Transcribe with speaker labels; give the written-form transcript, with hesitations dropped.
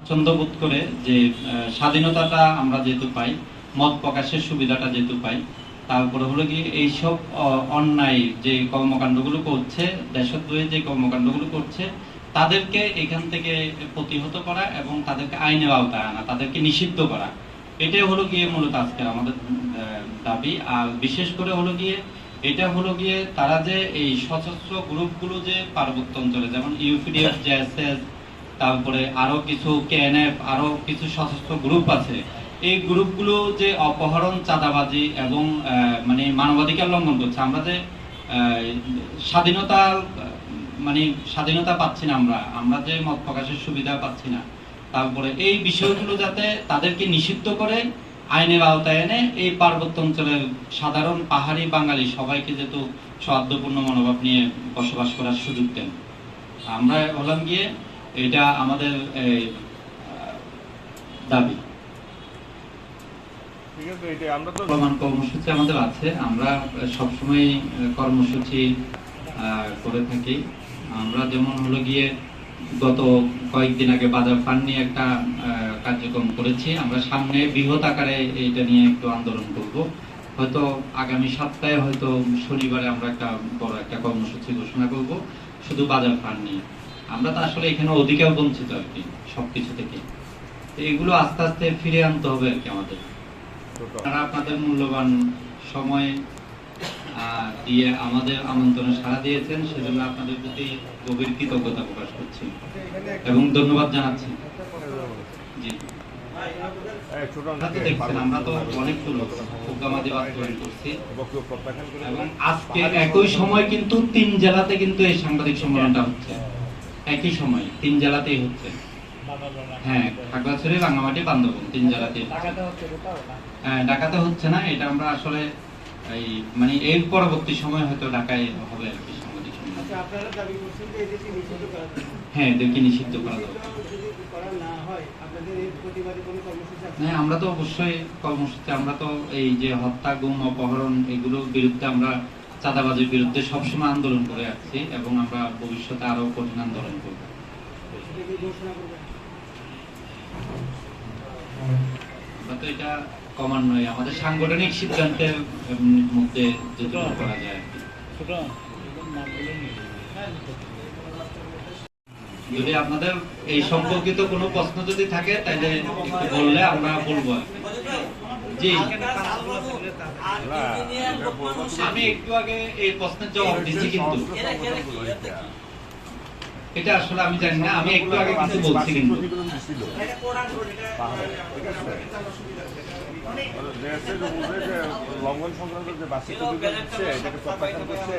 Speaker 1: স্বাচ্ছন্দ্যবোধ করে যে স্বাধীনতাটা আমরা যেহেতু পাই, মত প্রকাশের সুবিধাটা যেহেতু পাই, তারপরে হলো কি এইসব অন্যায় যে কর্মকাণ্ডগুলো করছে, দেশদ্রোহী যে কর্মকাণ্ডগুলো করছে, তাদেরকে এখান থেকে প্রতিহত করা এবং তাদেরকে আইনের আওতায় আনা, তাদেরকে নিষিদ্ধ করা, এটাই হলো গিয়ে মূলত আজকের আমাদের দাবি। আর বিশেষ করে হলো গিয়ে এটা হলো গিয়ে তারা যে এই সশস্ত্র গ্রুপগুলো যে পার্বত্য অঞ্চলে, যেমন ইউপিডিএফ, জেএসএস, তারপরে আরো কিছু কেএনএফ, আরো কিছু সশস্ত্র গ্রুপ আছে, এই গ্রুপগুলো যে অপহরণ, চাঁদাবাজি এবং মানে মানবাধিকার লঙ্ঘন করছে। আমরা যে স্বাধীনতা মানে স্বাধীনতা পাচ্ছি না, আমরা যে মত প্রকাশের সুবিধা পাচ্ছি না, তারপরে এই বিষয়গুলো যাতে তাদেরকে নিষিদ্ধ করে আইনের আওতায় এনে এই পার্বত্য অঞ্চলের সাধারণ পাহাড়ি বাঙালি সবাইকে যেহেতু সৌহার্দ্যপূর্ণ মনোভাব নিয়ে বসবাস করার সুযোগ দেন। আমরা হলাম গিয়ে এটা আমাদের দাবি। কর্মসূচি আমাদের আছে, আমরা সবসময় কর্মসূচি করে থাকি। আমরা যেমন হলো গিয়ে গত কয়েকদিন আগে বাজার ফান্ড নিয়ে একটা কার্যক্রম করেছি। আমরা সামনে বৃহৎ আকারে এটা নিয়ে একটু আন্দোলন করব। হয়তো আগামী সপ্তাহে, হয়তো শনিবারে আমরা একটা বড় একটা কর্মসূচি ঘোষণা করব শুধু বাজার ফান্ড নিয়ে। আমরা তো আসলে এখানে অধিকার বঞ্চিত আর কি সবকিছু থেকে, এগুলো আস্তে আস্তে ফিরে আনতে হবে আর কি আমাদের। আপনারা আপনাদের মূল্যবান সময় দিয়ে আমাদের আমন্ত্রণে সাড়া দিয়েছেন, সেজন্য আপনাদের প্রতি গভীর কৃতজ্ঞতা প্রকাশ করছি এবং ধন্যবাদ জানাচ্ছি। জি, আমরা তো অনেকগুলো প্রোগ্রামাদি বাস্তবায়ন করছি এবং আজকে একই সময় কিন্তু 3 জেলাতে কিন্তু এই সাংবাদিক সম্মেলনটা হচ্ছে, একই সময় 3 জেলাতেই হচ্ছে। হ্যাঁ, খাগড়াছড়ি, রাঙ্গামাটি, বান্দরবান 3 জেলাতে। হ্যাঁ, ঢাকাতে হচ্ছে না, এটা আমরা আসলে এই মানে এর পরবর্তী সময় হয়তো ঢাকায় হবে আর কি সাংবাদিক সম্মেলন। আচ্ছা, আপনারা দাবি করছেন যে এদেরকে নিষিদ্ধ করা দরকার। হ্যাঁ, এদেরকে নিষিদ্ধ করা দরকার। যদি করা না হয় আপনাদের এই প্রতিবাদী কোনো কর্মসূচি আছে? হ্যাঁ, আমরা তো অবশ্যই কর্মসূচি, আমরা তো এই যে হত্যা, গুম, অপহরণ এগুলোর বিরুদ্ধে, আমরা চাঁদাবাজির বিরুদ্ধে সবসময় আন্দোলন করে আসছি এবং আমরা ভবিষ্যতে আরো কঠিন আন্দোলন করব। আমরা তো এটা ক্রমান্বয়ে আমাদের সাংগঠনিক সিদ্ধান্তের মধ্যে যেটুকু করা যায়। যদি আপনাদের এই সম্পর্কিত কোনো প্রশ্ন যদি থাকে তাহলে একটু বললে আমরা বলবো। জি, আমি একটু আগে এই প্রশ্নের জবাব দিচ্ছি, কিন্তু এটা আসলে আমি জানি না, আমি একটু আগে কিছু বলছি কিন্তু
Speaker 2: লঙ্ঘন সংক্রান্ত যে বার্ষিক এটাকে প্রত্যাখ্যান করছে।